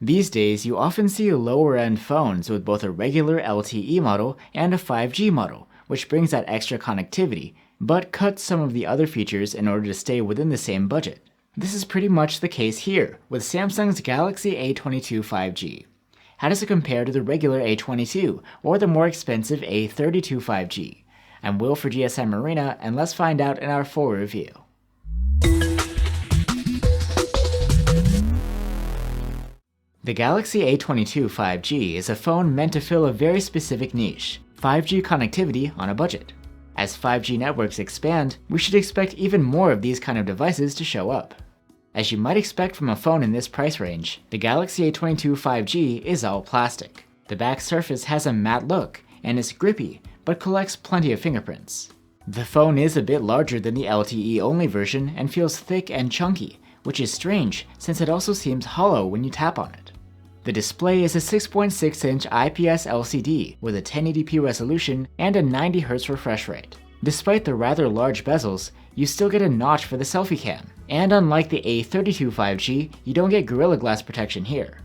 These days, you often see lower-end phones with both a regular LTE model and a 5G model, which brings that extra connectivity, but cuts some of the other features in order to stay within the same budget. This is pretty much the case here with Samsung's Galaxy A22 5G. How does it compare to the regular A22 or the more expensive A32 5G? I'm Will for GSM Arena, and let's find out in our full review. The Galaxy A22 5G is a phone meant to fill a very specific niche, 5G connectivity on a budget. As 5G networks expand, we should expect even more of these kind of devices to show up. As you might expect from a phone in this price range, the Galaxy A22 5G is all plastic. The back surface has a matte look and is grippy, but collects plenty of fingerprints. The phone is a bit larger than the LTE-only version and feels thick and chunky, which is strange since it also seems hollow when you tap on it. The display is a 6.6-inch IPS LCD with a 1080p resolution and a 90Hz refresh rate. Despite the rather large bezels, you still get a notch for the selfie cam, and unlike the A32 5G, you don't get Gorilla Glass protection here.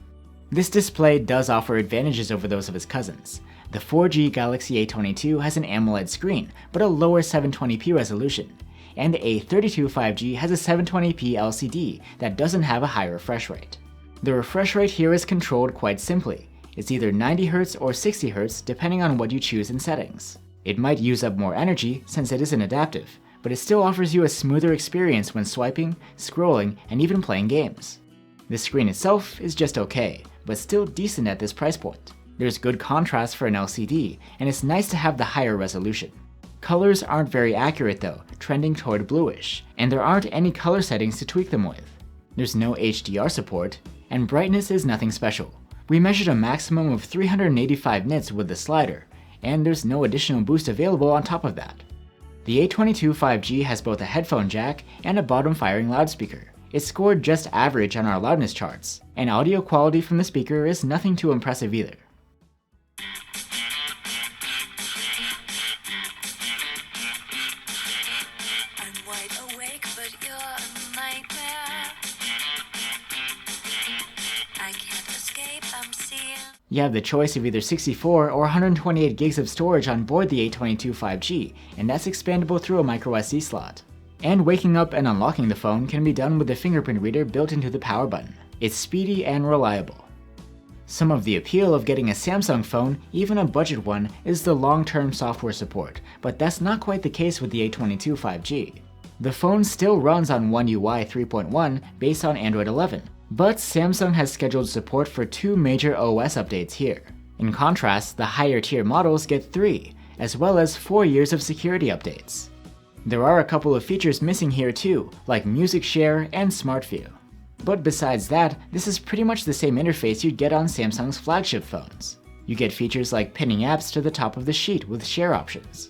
This display does offer advantages over those of its cousins. The 4G Galaxy A22 has an AMOLED screen, but a lower 720p resolution, and the A32 5G has a 720p LCD that doesn't have a high refresh rate. The refresh rate here is controlled quite simply. It's either 90Hz or 60Hz depending on what you choose in settings. It might use up more energy since it isn't adaptive, but it still offers you a smoother experience when swiping, scrolling, and even playing games. The screen itself is just okay, but still decent at this price point. There's good contrast for an LCD, and it's nice to have the higher resolution. Colors aren't very accurate though, trending toward bluish, and there aren't any color settings to tweak them with. There's no HDR support, and brightness is nothing special. We measured a maximum of 385 nits with the slider, and there's no additional boost available on top of that. The A22 5G has both a headphone jack and a bottom-firing loudspeaker. It scored just average on our loudness charts, and audio quality from the speaker is nothing too impressive either. You have the choice of either 64 or 128 gigs of storage on board the A22 5G, and that's expandable through a microSD slot. And waking up and unlocking the phone can be done with the fingerprint reader built into the power button. It's speedy and reliable. Some of the appeal of getting a Samsung phone, even a budget one, is the long-term software support, but that's not quite the case with the A22 5G. The phone still runs on One UI 3.1 based on Android 11. But Samsung has scheduled support for 2 major OS updates here. In contrast, the higher tier models get 3, as well as 4 years of security updates. There are a couple of features missing here too, like Music Share and Smart View. But besides that, this is pretty much the same interface you'd get on Samsung's flagship phones. You get features like pinning apps to the top of the sheet with share options.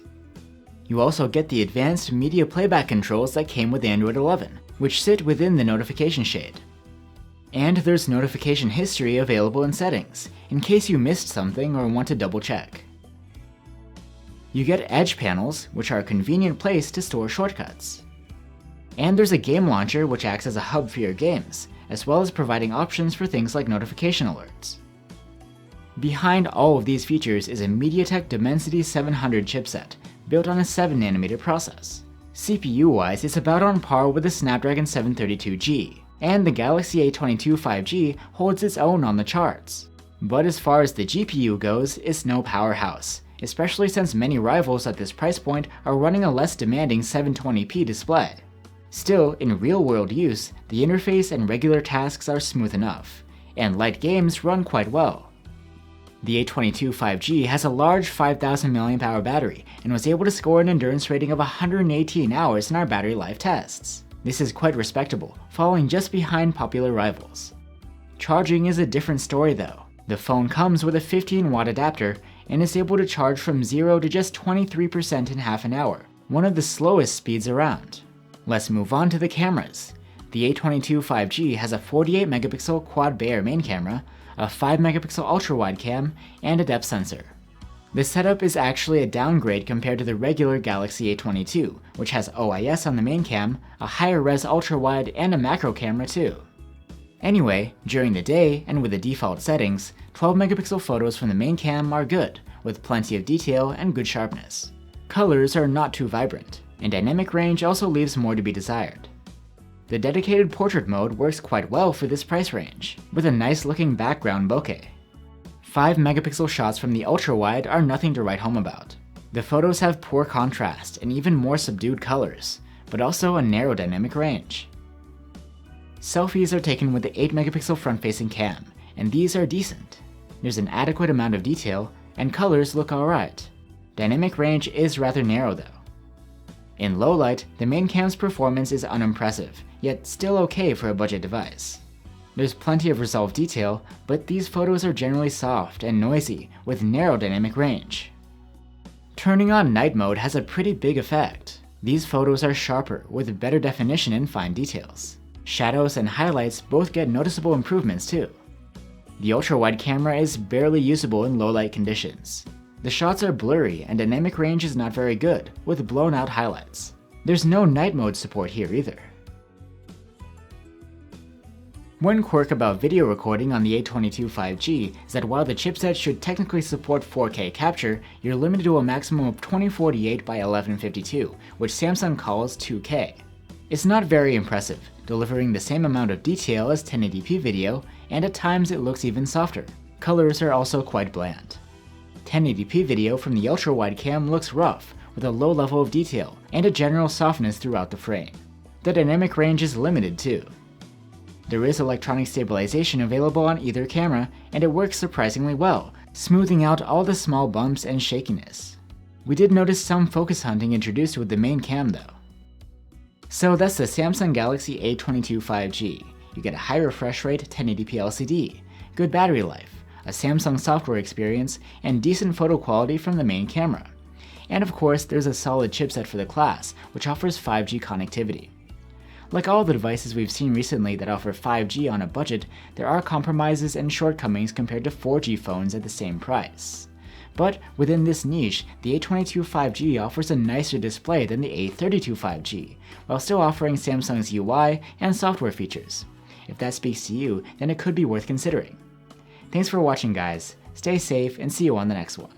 You also get the advanced media playback controls that came with Android 11, which sit within the notification shade. And there's notification history available in settings, in case you missed something or want to double check. You get edge panels, which are a convenient place to store shortcuts. And there's a game launcher which acts as a hub for your games, as well as providing options for things like notification alerts. Behind all of these features is a MediaTek Dimensity 700 chipset, built on a 7nm process. CPU-wise, it's about on par with the Snapdragon 732G. And the Galaxy A22 5G holds its own on the charts. But as far as the GPU goes, it's no powerhouse, especially since many rivals at this price point are running a less demanding 720p display. Still, in real-world use, the interface and regular tasks are smooth enough, and light games run quite well. The A22 5G has a large 5000 mAh battery and was able to score an endurance rating of 118 hours in our battery life tests. This is quite respectable, falling just behind popular rivals. Charging is a different story though. The phone comes with a 15-watt adapter and is able to charge from 0 to just 23% in half an hour, one of the slowest speeds around. Let's move on to the cameras. The A22 5G has a 48-megapixel quad-Bayer main camera, a 5-megapixel ultra-wide cam, and a depth sensor. The setup is actually a downgrade compared to the regular Galaxy A22, which has OIS on the main cam, a higher res ultra-wide, and a macro camera too. Anyway, during the day and with the default settings, 12 megapixel photos from the main cam are good, with plenty of detail and good sharpness. Colors are not too vibrant, and dynamic range also leaves more to be desired. The dedicated portrait mode works quite well for this price range, with a nice looking background bokeh. 5 megapixel shots from the ultra-wide are nothing to write home about. The photos have poor contrast and even more subdued colors, but also a narrow dynamic range. Selfies are taken with the 8 megapixel front-facing cam, and these are decent. There's an adequate amount of detail, and colors look alright. Dynamic range is rather narrow though. In low light, the main cam's performance is unimpressive, yet still okay for a budget device. There's plenty of resolved detail, but these photos are generally soft and noisy with narrow dynamic range. Turning on night mode has a pretty big effect. These photos are sharper with better definition and fine details. Shadows and highlights both get noticeable improvements too. The ultra-wide camera is barely usable in low-light conditions. The shots are blurry and dynamic range is not very good, with blown-out highlights. There's no night mode support here either. One quirk about video recording on the A22 5G is that while the chipset should technically support 4K capture, you're limited to a maximum of 2048 by 1152, which Samsung calls 2K. It's not very impressive, delivering the same amount of detail as 1080p video, and at times it looks even softer. Colors are also quite bland. 1080p video from the ultra-wide cam looks rough, with a low level of detail and a general softness throughout the frame. The dynamic range is limited too. There is electronic stabilization available on either camera, and it works surprisingly well, smoothing out all the small bumps and shakiness. We did notice some focus hunting introduced with the main cam though. So that's the Samsung Galaxy A22 5G. You get a high refresh rate 1080p LCD, good battery life, a Samsung software experience, and decent photo quality from the main camera. And of course, there's a solid chipset for the class, which offers 5G connectivity. Like all the devices we've seen recently that offer 5G on a budget, there are compromises and shortcomings compared to 4G phones at the same price. But within this niche, the A22 5G offers a nicer display than the A32 5G, while still offering Samsung's UI and software features. If that speaks to you, then it could be worth considering. Thanks for watching guys, stay safe and see you on the next one.